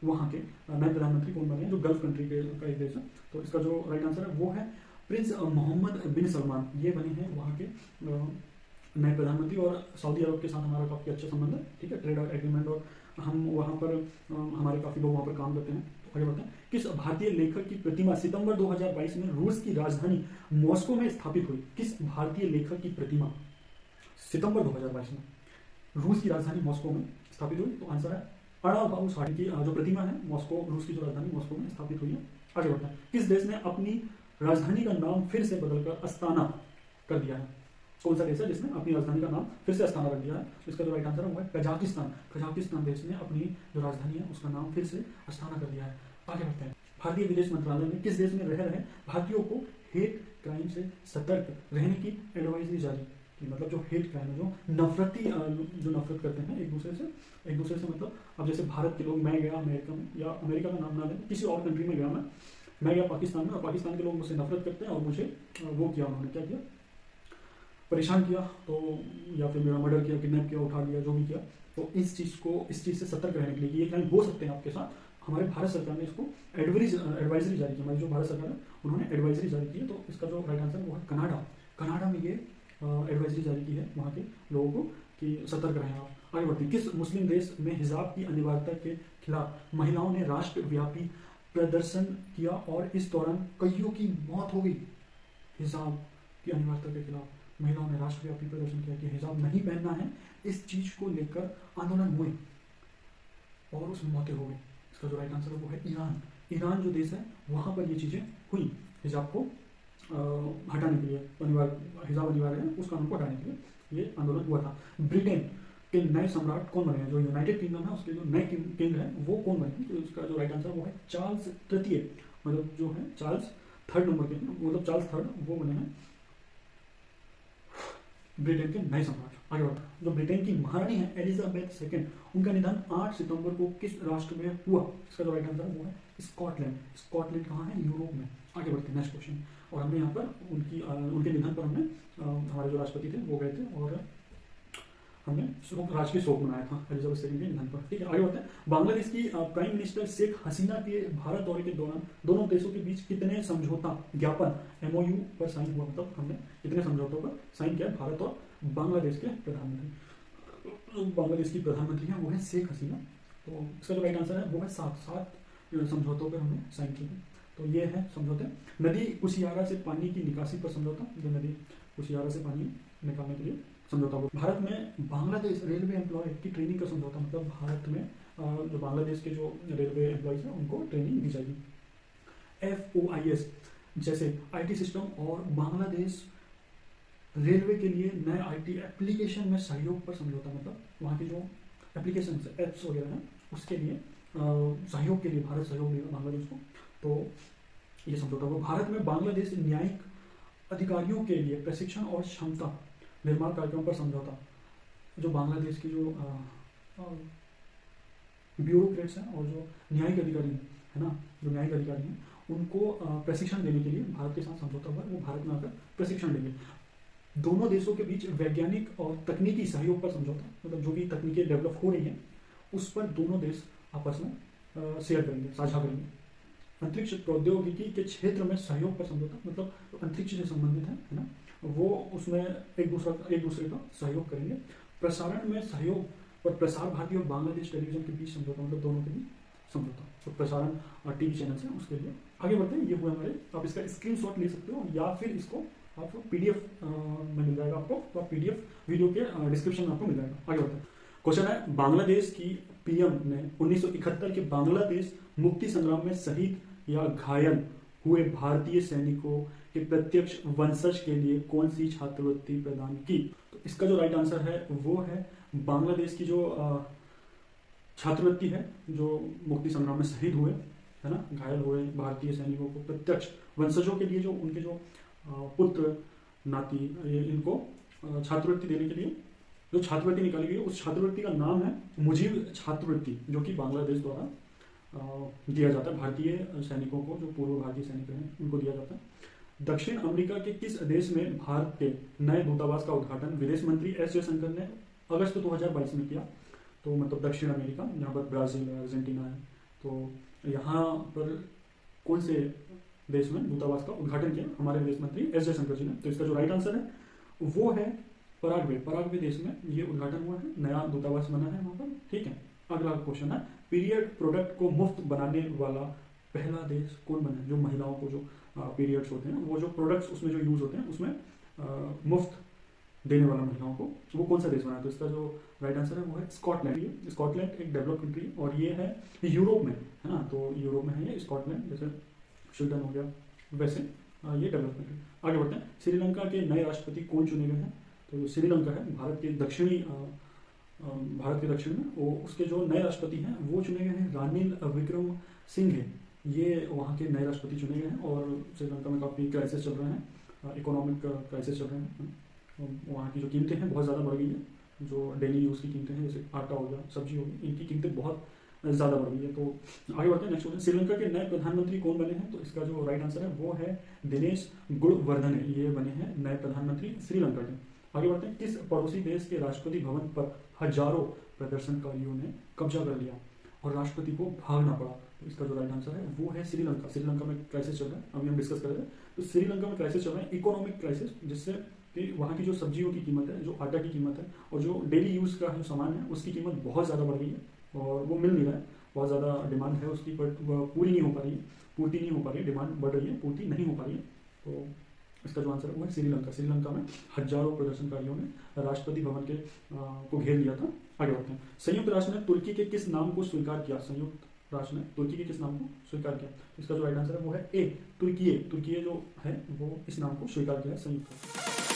वहाँ के नए प्रधानमंत्री कौन बने हैं, जो गल्फ कंट्री के का एक देश है। तो इसका जो राइट आंसर है वो है प्रिंस मोहम्मद बिन सलमान। ये बने हैं वहाँ के नए प्रधानमंत्री, और सऊदी अरब के साथ हमारा काफ़ी अच्छा संबंध है, ठीक है, ट्रेड एग्रीमेंट, और हम वहाँ पर हमारे काफ़ी लोग वहाँ पर काम करते हैं। तो आगे बढ़ते हैं। किस भारतीय लेखक की प्रतिमा सितंबर 2022 में रूस की राजधानी मॉस्को में स्थापित हुई? किस भारतीय लेखक की प्रतिमा सितंबर 2022 में रूस की राजधानी मॉस्को में स्थापित हुई? तो आंसर है अणाबाउ साठी की जो प्रतिमा है मॉस्को, रूस की जो राजधानी मॉस्को में स्थापित हुई है। आगे बढ़ते हैं। किस देश ने अपनी राजधानी का नाम फिर से बदलकर अस्ताना कर दिया है? कौन सा देश है जिसने अपनी राजधानी का नाम फिर से अस्ताना रख दिया है? इसका जो राइट आंसर है वो है कजाकिस्तान। कजाकिस्तान देश ने अपनी जो राजधानी है उसका नाम फिर से अस्ताना कर दिया है। आगे बढ़ते हैं। भारतीय विदेश मंत्रालय ने किस देश में रह रहे भारतीयों को हेट क्राइम से सतर्क रहने की एडवाइजरी जारी की? मतलब जो हेट क्राइम है, जो नफरत करते हैं एक दूसरे से, मतलब अब जैसे भारत के लोग, मैं गया अमेरिका में, या अमेरिका का नाम ना लें, किसी और कंट्री में गया मैं गया पाकिस्तान में, और पाकिस्तान के लोग मुझसे नफरत करते हैं और मुझे वो किया, उन्होंने क्या किया, परेशान किया, तो या फिर मेरा मर्डर किया, किडनैप किया, उठा लिया, जो भी किया। तो इस चीज़ से सतर्क रहने के लिए कि ये क्राइम हो सकते हैं आपके साथ, हमारे भारत सरकार ने इसको एडवाइजरी जारी की। हमारी जो भारत सरकार है उन्होंने एडवाइजरी जारी की है। तो इसका जो राइट आंसर है वो है कनाडा में ये एडवाइजरी जारी की है वहाँ के लोगों को कि सतर्क रहें आप। आगे बढ़ते हैं। किस मुस्लिम देश में हिजाब की अनिवार्यता के खिलाफ महिलाओं ने राष्ट्रव्यापी प्रदर्शन किया और इस दौरान कईयों की मौत हो गई? हिजाब की अनिवार्यता के खिलाफ महिलाओं ने राष्ट्रव्यापी प्रदर्शन किया कि हिजाब नहीं पहनना है, इस चीज को लेकर आंदोलन हुए और उसमें मौतें हो गई। इसका जो राइट आंसर है वो है ईरान जो देश है वहां पर ये चीजें हुई, हिजाब को हटाने के लिए, हिजाब अनिवार्य है उस कानून को हटाने के लिए ये आंदोलन हुआ था। ब्रिटेन के नए सम्राट कौन बने हैं? जो यूनाइटेड किंगडम है उसके जो नए किंग है वो कौन बने हैं? तो इसका जो राइट आंसर है वो है चार्ल्स तृतीय, मतलब जो है चार्ल्स थर्ड नंबर के, मतलब चार्ल्स थर्ड वो बने हैं ब्रिटेन के नए सम्राट। आगे बढ़ते हैं। जो ब्रिटेन की महारानी है एलिजाबेथ सेकेंड, उनका निधन 8 सितंबर को किस राष्ट्र में हुआ? इसका जो राइट आंसर है वो है स्कॉटलैंड कहाँ है? यूरोप में। आगे बढ़ते हैं नेक्स्ट क्वेश्चन। और हमने यहाँ पर उनके निधन पर हमने हमारे जो राष्ट्रपति थे वो गए थे और हमने राजकीय शोक मनाया था एलिजाबेथ सेकेंड के निधन पर। ठीक है, आगे बढ़ते हैं। बांग्लादेश की प्राइम मिनिस्टर शेख हसीना के भारत दौरे के दौरान दोनों देशों के बीच कितने समझौता ज्ञापन MOU पर साइन हुआ? मतलब हमने कितने समझौतों पर साइन किया भारत और बांग्लादेश के प्रधानमंत्री? बांग्लादेश की प्रधानमंत्री है वो है शेख हसीना। तो इसका जो राइट आंसर है वो है 7 समझौतों पर हमने साइन किए। तो ये है समझौते। नदी कुशियारा से पानी की निकासी पर समझौता, जो नदी कुशियारा से पानी निकालने के लिए समझौता हुआ। भारत में बांग्लादेश रेलवे एम्प्लॉय की ट्रेनिंग का समझौता, मतलब भारत में जो बांग्लादेश के जो रेलवे एम्प्लॉयज हैं उनको ट्रेनिंग दी जाएगी। FOIS जैसे IT सिस्टम और बांग्लादेश रेलवे के लिए नए IT एप्लीकेशन में सहयोग पर समझौता, मतलब वहाँ की जो एप्लीकेशन एप्स वगैरह हैं उसके लिए सहयोग के लिए भारत सहयोग देगा बांग्लादेश को। तो ये समझौता हुआ। भारत में बांग्लादेश न्यायिक अधिकारियों के लिए प्रशिक्षण और क्षमता निर्माण कार्यक्रम पर समझौता। जो बांग्लादेश की जो ब्यूरोक्रेट्स हैं और जो न्यायिक अधिकारी है ना, जो न्यायिक अधिकारी हैं उनको प्रशिक्षण देने के लिए भारत के साथ समझौता हुआ। वो भारत में आकर प्रशिक्षण देंगे। दोनों देशों के बीच वैज्ञानिक और तकनीकी सहयोग पर समझौता, मतलब जो भी तकनीकें डेवलप हो रही हैं उस पर दोनों देश आपस में शेयर करेंगे, साझा करेंगे। अंतरिक्ष प्रौद्योगिकी के क्षेत्र में सहयोग पर समझौता, मतलब अंतरिक्ष से संबंधित है ना, वो उसमें एक दूसरे का सहयोग करेंगे। प्रसारण में सहयोग और प्रसार भारती और बांग्लादेश टेलीविजन के बीच समझौता, मतलब दोनों के बीच समझौता। तो प्रसारण TV चैनल है उसके लिए। आगे बढ़ते हैं। ये हुए हमारे, आप इसका स्क्रीनशॉट ले सकते हो या फिर इसको आप PDF में मिल जाएगा आपको, तो आप PDF वीडियो के डिस्क्रिप्शन में आपको मिल जाएगा। आगे बढ़ते हैं। क्वेश्चन है, बांग्लादेश की PM ने 1971 के बांग्लादेश मुक्ति संग्राम में शहीद या घायल हुए भारतीय सैनिकों के प्रत्यक्ष वंशज के लिए कौन सी छात्रवृत्ति प्रदान की? तो इसका जो राइट आंसर है वो है बांग्लादेश की जो छात्रवृत्ति है, जो मुक्ति संग्राम में शहीद हुए है ना, घायल हुए भारतीय सैनिकों को प्रत्यक्ष वंशजों के लिए, जो उनके जो पुत्र नाती, इनको छात्रवृत्ति देने के लिए जो छात्रवृत्ति निकाली गई, उस छात्रवृत्ति का नाम है मुजीब छात्रवृत्ति, जो कि बांग्लादेश द्वारा दिया जाता है भारतीय सैनिकों को, जो पूर्व भारतीय सैनिक हैं उनको दिया जाता है। दक्षिण अमेरिका के किस देश में भारत के नए दूतावास का उद्घाटन विदेश मंत्री S जयशंकर ने अगस्त 2022 में किया? तो मतलब दक्षिण अमेरिका, जहाँ पर ब्राजील है, अर्जेंटीना है, तो यहाँ पर कौन से देश में दूतावास का उद्घाटन किया हमारे विदेश मंत्री एस जयशंकर जी ने? तो इसका जो राइट आंसर है वो है पराग्वे। पराग्वे देश में ये उद्घाटन हुआ है, नया दूतावास बना है वहाँ पर। ठीक है, अगला क्वेश्चन है, पीरियड प्रोडक्ट को मुफ्त बनाने वाला पहला देश कौन बना है? जो महिलाओं को जो पीरियड्स होते हैं, वो जो प्रोडक्ट्स उसमें जो यूज होते हैं उसमें मुफ्त देने वाला महिलाओं को, वो कौन सा देश बना है? तो इसका जो राइट आंसर है वो है स्कॉटलैंड। ये स्कॉटलैंड एक डेवलप कंट्री है और ये है यूरोप में, है ना? तो यूरोप में है ये स्कॉटलैंड, जैसे स्वीडन हो गया वैसे ये डेवलप कंट्री। आगे बढ़ते हैं, श्रीलंका के नए राष्ट्रपति कौन चुने गए हैं? तो जो श्रीलंका है भारत के दक्षिण में, वो उसके जो नए राष्ट्रपति हैं वो चुने गए हैं रानिल विक्रम सिंघे। ये वहाँ के नए राष्ट्रपति चुने गए हैं और श्रीलंका में काफ़ी क्राइसिस चल रहे हैं, इकोनॉमिक क्राइसिस चल रहे हैं। वहाँ की जो कीमतें हैं बहुत ज़्यादा बढ़ गई है, जो डेली यूज़ की कीमतें हैं जैसे आटा हो गया, सब्जी होगी, इनकी कीमतें बहुत ज़्यादा बढ़ गई है। तो आगे बढ़ते हैं नेक्स्ट क्वेश्चन, श्रीलंका के नए प्रधानमंत्री कौन बने हैं? तो इसका जो राइट आंसर है वो है दिनेश गुणवर्धने। ये बने हैं नए प्रधानमंत्री श्रीलंका के। आगे बढ़ते हैं, किस पड़ोसी देश के राष्ट्रपति भवन पर हजारों प्रदर्शनकारियों ने कब्जा कर लिया और राष्ट्रपति को भागना पड़ा? तो इसका जो राइट आंसर है वो है श्रीलंका। श्रीलंका में क्राइसिस चल रहा है, अभी हम डिस्कस कर रहे हैं। तो श्रीलंका में क्राइसिस चल रहा है, इकोनॉमिक क्राइसिस, जिससे कि वहाँ की जो सब्जियों की कीमत है, जो आटा की कीमत है और जो डेली यूज़ का जो सामान है उसकी कीमत बहुत ज़्यादा बढ़ गई है और वो मिल नहीं रहा है। बहुत ज़्यादा डिमांड है उसकी, बट पूरी नहीं हो पा रही है, पूर्ति नहीं हो पा रही है, डिमांड बढ़ रही है, पूर्ति नहीं हो पा रही है। तो इसका जो आंसर है वो है श्रीलंका। श्रीलंका में हजारों प्रदर्शनकारियों ने राष्ट्रपति भवन के को घेर लिया था। आगे बढ़ते हैं, संयुक्त राष्ट्र ने तुर्की के किस नाम को स्वीकार किया? संयुक्त राष्ट्र ने तुर्की के किस नाम को स्वीकार किया? इसका जो राइट आंसर है वो है ए, तुर्कीये। तुर्कीये जो है वो इस नाम को स्वीकार किया है संयुक्त राष्ट्र।